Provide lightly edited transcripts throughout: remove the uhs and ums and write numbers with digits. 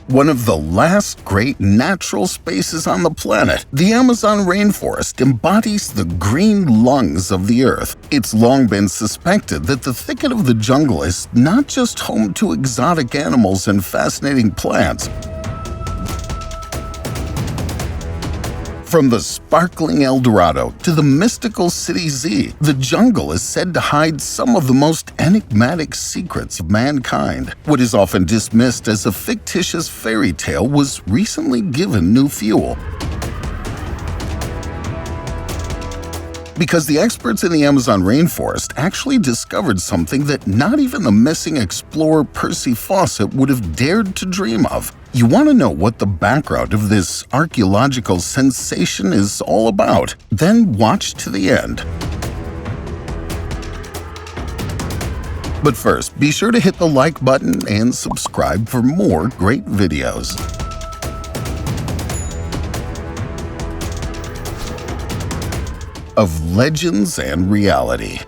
One of the last great natural spaces on the planet, the Amazon rainforest embodies the green lungs of the Earth. It's long been suspected that the thicket of the jungle is not just home to exotic animals and fascinating plants. From the sparkling El Dorado to the mystical City Z, the jungle is said to hide some of the most enigmatic secrets of mankind. What is often dismissed as a fictitious fairy tale was recently given new fuel. Because the experts in the Amazon rainforest actually discovered something that not even the missing explorer Percy Fawcett would have dared to dream of. You want to know what the background of this archaeological sensation is all about? Then watch to the end. But first, be sure to hit the like button and subscribe for more great videos. Of legends and reality.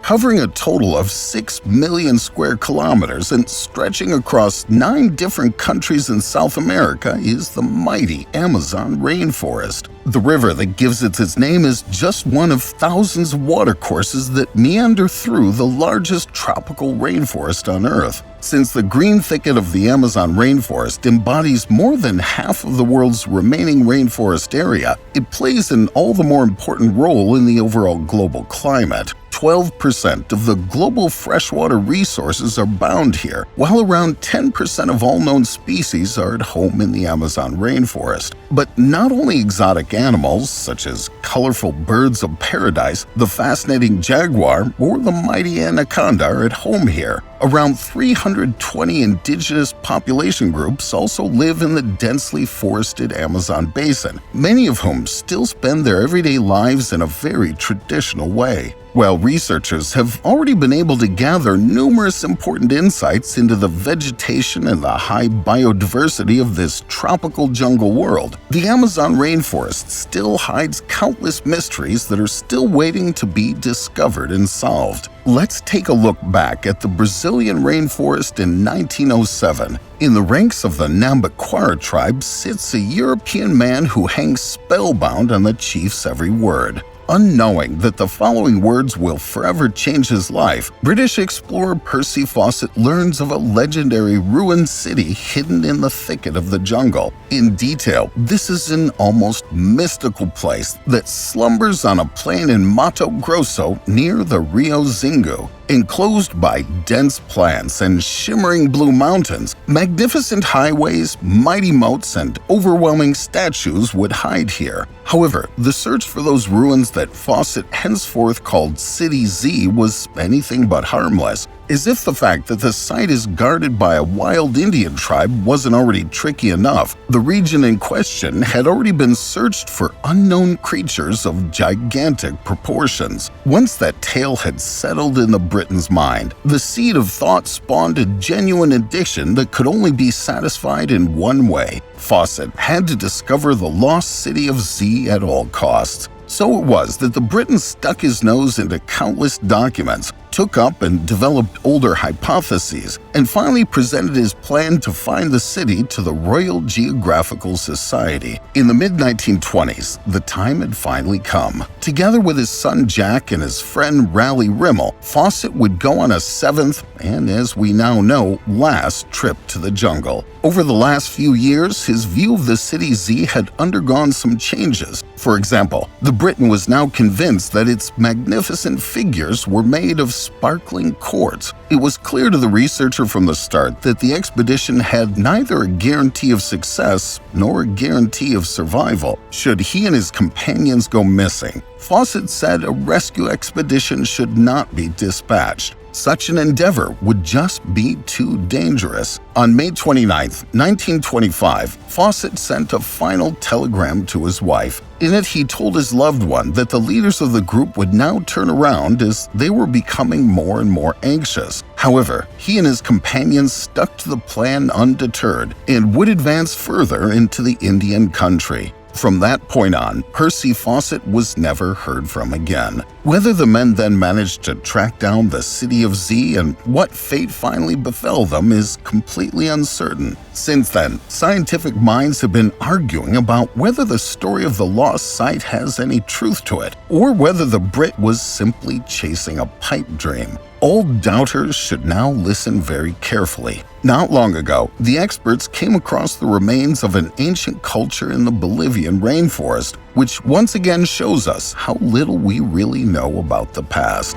Covering a total of 6 million square kilometers and stretching across 9 different countries in South America is the mighty Amazon rainforest. The river that gives it its name is just one of thousands of watercourses that meander through the largest tropical rainforest on Earth. Since the green thicket of the Amazon rainforest embodies more than half of the world's remaining rainforest area, it plays an all the more important role in the overall global climate. 12% of the global freshwater resources are bound here, while around 10% of all known species are at home in the Amazon rainforest. But not only exotic animals, such as colorful birds of paradise, the fascinating jaguar, or the mighty anaconda are at home here. Around 320 indigenous population groups also live in the densely forested Amazon basin, many of whom still spend their everyday lives in a very traditional way. While researchers have already been able to gather numerous important insights into the vegetation and the high biodiversity of this tropical jungle world, the Amazon rainforest still hides countless mysteries that are still waiting to be discovered and solved. Let's take a look back at the Brazilian rainforest in 1907. In the ranks of the Nambiquara tribe sits a European man who hangs spellbound on the chief's every word. Unknowing that the following words will forever change his life, British explorer Percy Fawcett learns of a legendary ruined city hidden in the thicket of the jungle. In detail, this is an almost mystical place that slumbers on a plain in Mato Grosso near the Rio Xingu. Enclosed by dense plants and shimmering blue mountains, magnificent highways, mighty moats, and overwhelming statues would hide here. However, the search for those ruins that Fawcett henceforth called City Z was anything but harmless. As if the fact that the site is guarded by a wild Indian tribe wasn't already tricky enough, the region in question had already been searched for unknown creatures of gigantic proportions. Once that tale had settled in the Briton's mind, the seed of thought spawned a genuine addiction that could only be satisfied in one way. Fawcett had to discover the lost city of Z at all costs. So it was that the Briton stuck his nose into countless documents, took up and developed older hypotheses, and finally presented his plan to find the city to the Royal Geographical Society. In the mid-1920s, the time had finally come. Together with his son Jack and his friend Raleigh Rimmel, Fawcett would go on a 7th, and as we now know, last trip to the jungle. Over the last few years, his view of the City Z had undergone some changes. For example, the Briton was now convinced that its magnificent figures were made of sparkling quartz. It was clear to the researcher from the start that the expedition had neither a guarantee of success nor a guarantee of survival should he and his companions go missing. Fawcett said a rescue expedition should not be dispatched. Such an endeavor would just be too dangerous. On May 29, 1925, Fawcett sent a final telegram to his wife. In it, he told his loved one that the leaders of the group would now turn around as they were becoming more and more anxious. However, he and his companions stuck to the plan undeterred and would advance further into the Indian country. From that point on, Percy Fawcett was never heard from again. Whether the men then managed to track down the City of Z and what fate finally befell them is completely uncertain. Since then, scientific minds have been arguing about whether the story of the lost site has any truth to it, or whether the Brit was simply chasing a pipe dream. All doubters should now listen very carefully. Not long ago, the experts came across the remains of an ancient culture in the Bolivian rainforest, which once again shows us how little we really know about the past.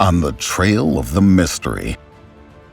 On the trail of the mystery.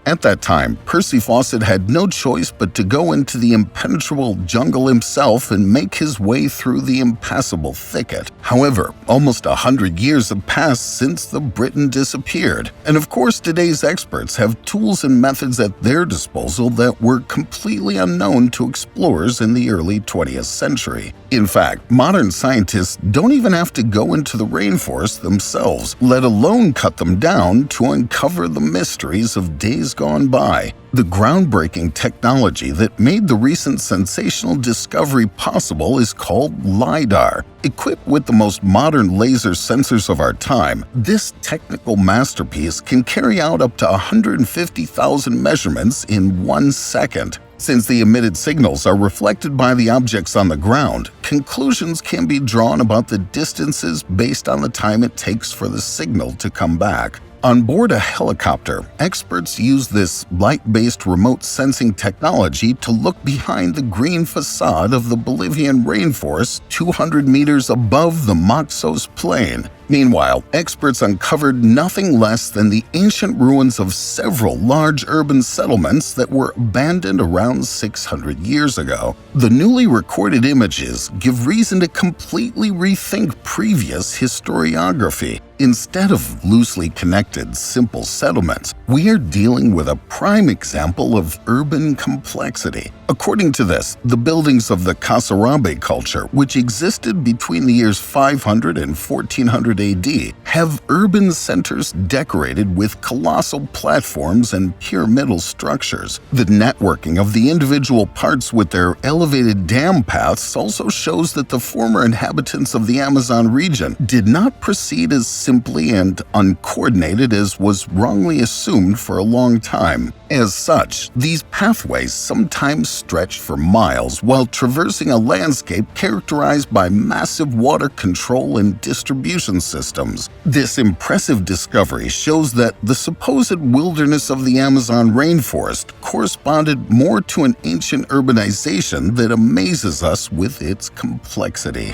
At that time, Percy Fawcett had no choice but to go into the impenetrable jungle himself and make his way through the impassable thicket. However, almost 100 years have passed since the Briton disappeared, and of course today's experts have tools and methods at their disposal that were completely unknown to explorers in the early 20th century. In fact, modern scientists don't even have to go into the rainforest themselves, let alone cut them down to uncover the mysteries of days gone by. The groundbreaking technology that made the recent sensational discovery possible is called LiDAR. Equipped with the most modern laser sensors of our time, this technical masterpiece can carry out up to 150,000 measurements in 1 second. Since the emitted signals are reflected by the objects on the ground, conclusions can be drawn about the distances based on the time it takes for the signal to come back. On board a helicopter, experts use this light-based remote sensing technology to look behind the green facade of the Bolivian rainforest 200 meters above the Moxos Plain. Meanwhile, experts uncovered nothing less than the ancient ruins of several large urban settlements that were abandoned around 600 years ago. The newly recorded images give reason to completely rethink previous historiography. Instead of loosely connected, simple settlements, we are dealing with a prime example of urban complexity. According to this, the buildings of the Kasarabe culture, which existed between the years 500 and 1400 AD, have urban centers decorated with colossal platforms and pyramidal structures. The networking of the individual parts with their elevated dam paths also shows that the former inhabitants of the Amazon region did not proceed as simply and uncoordinated as was wrongly assumed for a long time. As such, these pathways sometimes stretch for miles while traversing a landscape characterized by massive water control and distribution systems. This impressive discovery shows that the supposed wilderness of the Amazon rainforest corresponded more to an ancient urbanization that amazes us with its complexity.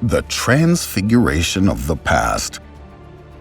The transfiguration of the past.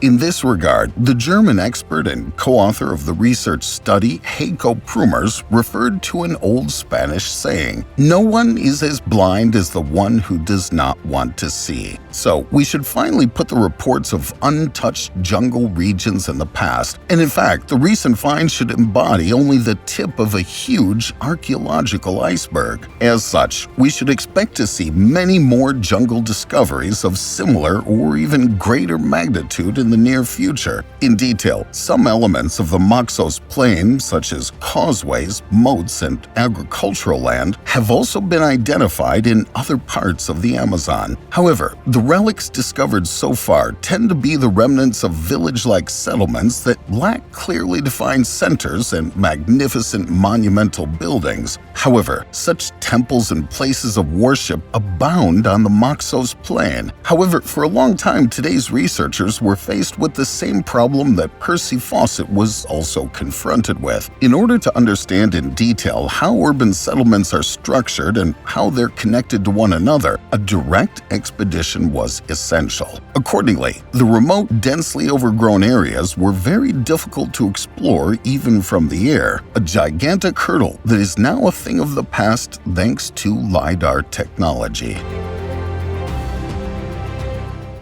In this regard, the German expert and co-author of the research study, Heiko Prumers, referred to an old Spanish saying, "No one is as blind as the one who does not want to see." So we should finally put the reports of untouched jungle regions in the past, and in fact, the recent finds should embody only the tip of a huge archaeological iceberg. As such, we should expect to see many more jungle discoveries of similar or even greater magnitude in the near future. In detail, some elements of the Moxos Plain, such as causeways, moats, and agricultural land, have also been identified in other parts of the Amazon. However, the relics discovered so far tend to be the remnants of village-like settlements that lack clearly defined centers and magnificent monumental buildings. However, such temples and places of worship abound on the Moxos Plain. However, for a long time, today's researchers were faced with the same problem that Percy Fawcett was also confronted with. In order to understand in detail how urban settlements are structured and how they're connected to one another, a direct expedition was essential. Accordingly, the remote, densely overgrown areas were very difficult to explore even from the air, a gigantic hurdle that is now a thing of the past thanks to LiDAR technology.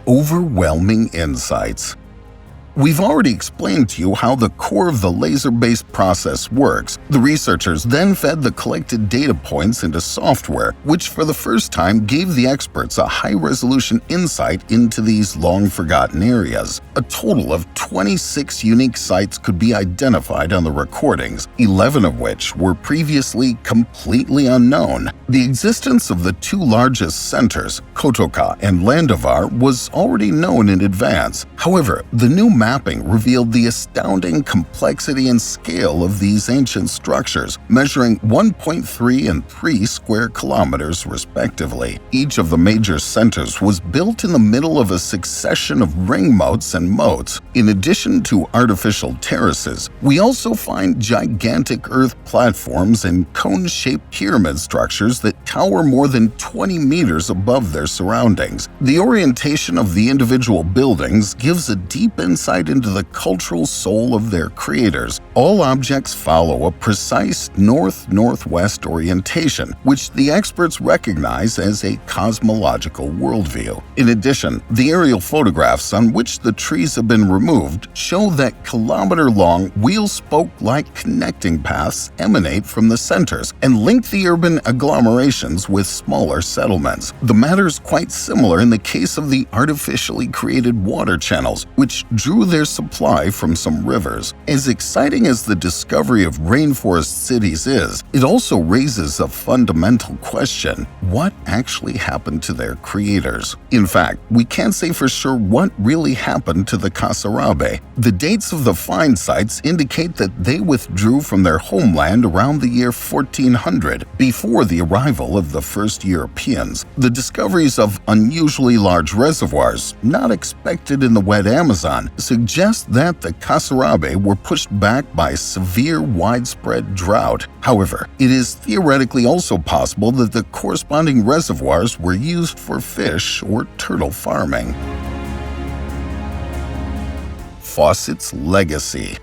Overwhelming insights. We've already explained to you how the core of the laser-based process works. The researchers then fed the collected data points into software, which for the first time gave the experts a high-resolution insight into these long-forgotten areas. A total of 26 unique sites could be identified on the recordings, 11 of which were previously completely unknown. The existence of the two largest centers, Kotoka and Landavar, was already known in advance. However, the new mapping revealed the astounding complexity and scale of these ancient structures, measuring 1.3 and 3 square kilometers respectively. Each of the major centers was built in the middle of a succession of ring moats and moats. In addition to artificial terraces, we also find gigantic earth platforms and cone-shaped pyramid structures that tower more than 20 meters above their surroundings. The orientation of the individual buildings gives a deep insight into the cultural soul of their creators. All objects follow a precise north-northwest orientation, which the experts recognize as a cosmological worldview. In addition, the aerial photographs on which the trees have been removed show that kilometer-long wheel-spoke-like connecting paths emanate from the centers and link the urban agglomerations with smaller settlements. The matter is quite similar in the case of the artificially created water channels, which drew their supply from some rivers. As exciting as the discovery of rainforest cities is, it also raises a fundamental question: what actually happened to their creators? In fact, we can't say for sure what really happened to the Kasarabe. The dates of the find sites indicate that they withdrew from their homeland around the year 1400, before the arrival of the first Europeans. The discoveries of unusually large reservoirs, not expected in the wet Amazon, suggest that the Kasarabe were pushed back by severe widespread drought. However, it is theoretically also possible that the corresponding reservoirs were used for fish or turtle farming. FAWCETT'S legacy.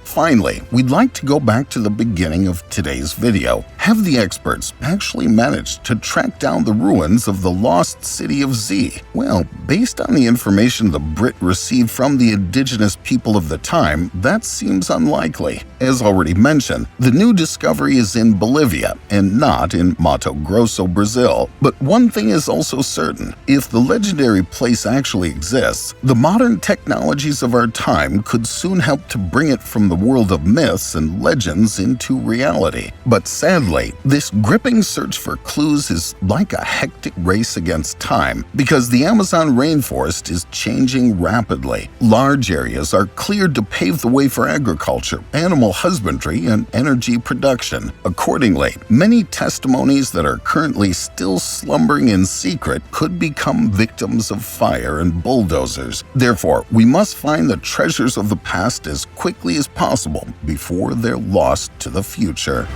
Finally, we'd like to go back to the beginning of today's video. Have the experts actually managed to track down the ruins of the lost city of Z? Well, based on the information the Brit received from the indigenous people of the time, that seems unlikely. As already mentioned, the new discovery is in Bolivia and not in Mato Grosso, Brazil. But one thing is also certain: if the legendary place actually exists, the modern technologies of our time could soon help to bring it from the world of myths and legends into reality. But sadly, this gripping search for clues is like a hectic race against time, because the Amazon rainforest is changing rapidly. Large areas are cleared to pave the way for agriculture, animal husbandry, and energy production. Accordingly, many testimonies that are currently still slumbering in secret could become victims of fire and bulldozers. Therefore, we must find the treasures of the past as quickly as possible before they're lost to the future.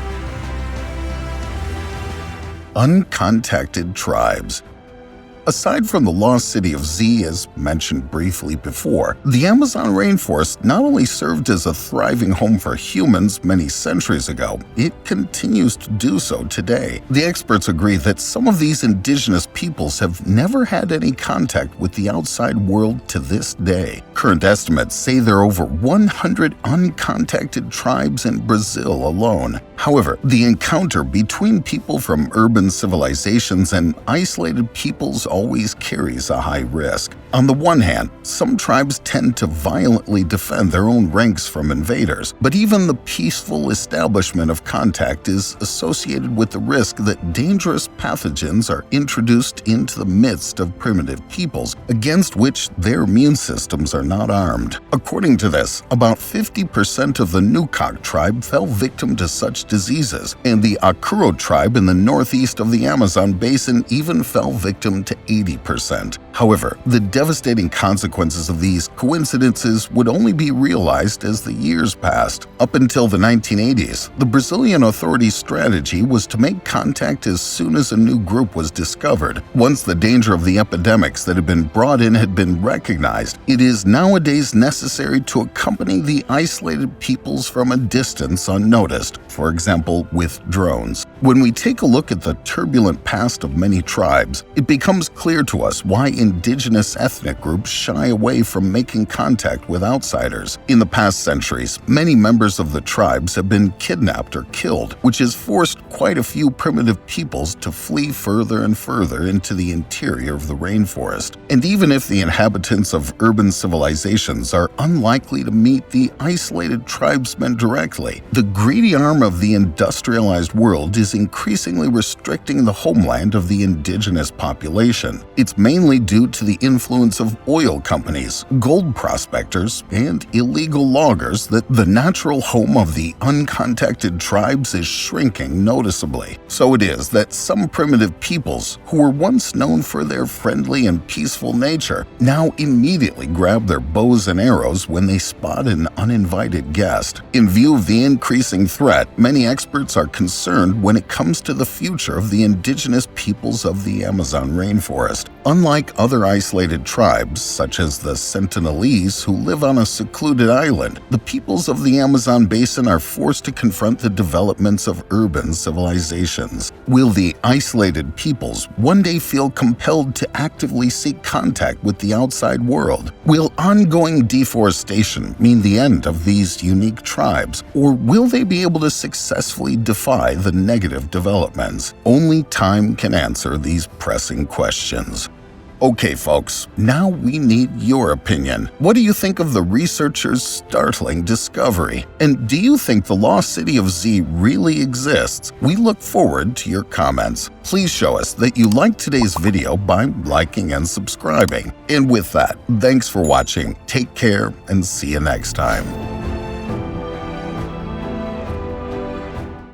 Uncontacted tribes. Aside from the lost city of Z, as mentioned briefly before, the Amazon rainforest not only served as a thriving home for humans many centuries ago, it continues to do so today. The experts agree that some of these indigenous peoples have never had any contact with the outside world to this day. Current estimates say there are over 100 uncontacted tribes in Brazil alone. However, the encounter between people from urban civilizations and isolated peoples always carries a high risk. On the one hand, some tribes tend to violently defend their own ranks from invaders, but even the peaceful establishment of contact is associated with the risk that dangerous pathogens are introduced into the midst of primitive peoples, against which their immune systems are not armed. According to this, about 50% of the Nukak tribe fell victim to such diseases, and the Akuro tribe in the northeast of the Amazon basin even fell victim to 80%. However, the devastating consequences of these coincidences would only be realized as the years passed. Up until the 1980s, the Brazilian authorities' strategy was to make contact as soon as a new group was discovered. Once the danger of the epidemics that had been brought in had been recognized, it is nowadays necessary to accompany the isolated peoples from a distance unnoticed, for example, with drones. When we take a look at the turbulent past of many tribes, it becomes clear to us why indigenous ethnic groups shy away from making contact with outsiders. In the past centuries, many members of the tribes have been kidnapped or killed, which has forced quite a few primitive peoples to flee further and further into the interior of the rainforest. And even if the inhabitants of urban civilizations are unlikely to meet the isolated tribesmen directly, the greedy arm of the industrialized world is increasingly restricting the homeland of the indigenous population. It's mainly due to the influence of oil companies, gold prospectors, and illegal loggers that the natural home of the uncontacted tribes is shrinking noticeably. So it is that some primitive peoples, who were once known for their friendly and peaceful nature, now immediately grab their bows and arrows when they spot an uninvited guest. In view of the increasing threat, many experts are concerned when it comes to the future of the indigenous peoples of the Amazon rainforest. Unlike other isolated tribes, such as the Sentinelese who live on a secluded island, the peoples of the Amazon basin are forced to confront the developments of urban civilizations. Will the isolated peoples one day feel compelled to actively seek contact with the outside world? Will ongoing deforestation mean the end of these unique tribes, or will they be able to successfully defy the negative developments? Only time can answer these pressing questions. Okay, folks, now we need your opinion. What do you think of the researchers' startling discovery? And do you think the lost city of Z really exists? We look forward to your comments. Please show us that you liked today's video by liking and subscribing. And with that, thanks for watching, take care, and see you next time.